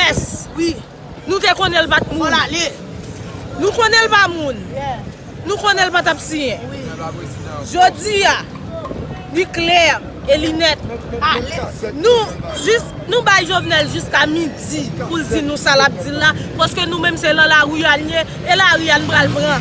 jeunesse. Oui. Nous te connaissons pas moun. Voilà, allez. Nous connaissons pas moun. Yeah. Nous connaissons pas tapsien. Oui. Jodi a, ni clair et li net. Allez. Nous bail Jovenel jusqu'à midi pour dire nous ça l'a dit là parce que nous même c'est dans la rue et la rue nous pral prendre.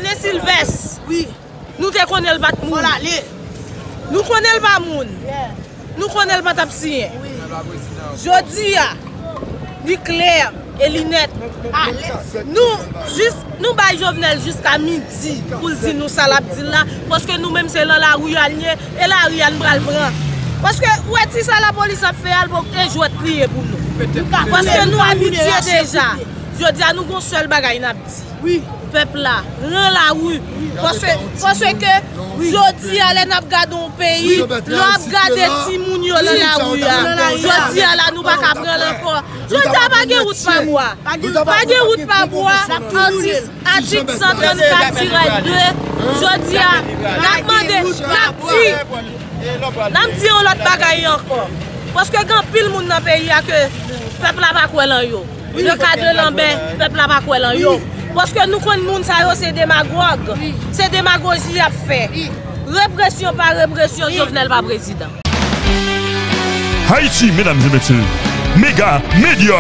René Sylvestre. Oui. Nous te connaissons pas de monde. Nous connaissons pas de monde. Nous connaissons pas de sien. Jodi a, ni clair et li net. Nous bail Jovenel jusqu'à midi pour dire nous ça la dit là parce que nous même c'est dans la rue et la rue nous pral prendre. Parce que ouais si ça la police a fait elle pour jouer plier pour nous. Parce que nous habitués déjà. Je dis à nous qu'on seul bagaille n'a dit. Oui, peuple là, rend la rue parce que je dis à n'a gardé un pays, nous a gardé ti moun yo dans la rue. Je dis à la nous pas prendre encore. Je dis à pas de route par bois. Pas de route par bois. Article 134-2. Je dis à n'a demandé n'a dit on l'autre bagaille encore. Parce que quand pile moun dans pays a que peuple là pas quoi lan yo. Le cas de Lambert, peuple là pas quoi lan yo. Parce que nous connaissons moun ça yo c'est démagogue. C'est démagogie à fait. Répression par répression, Jovenel pas président. Haïti, mesdames et messieurs, Méga Média.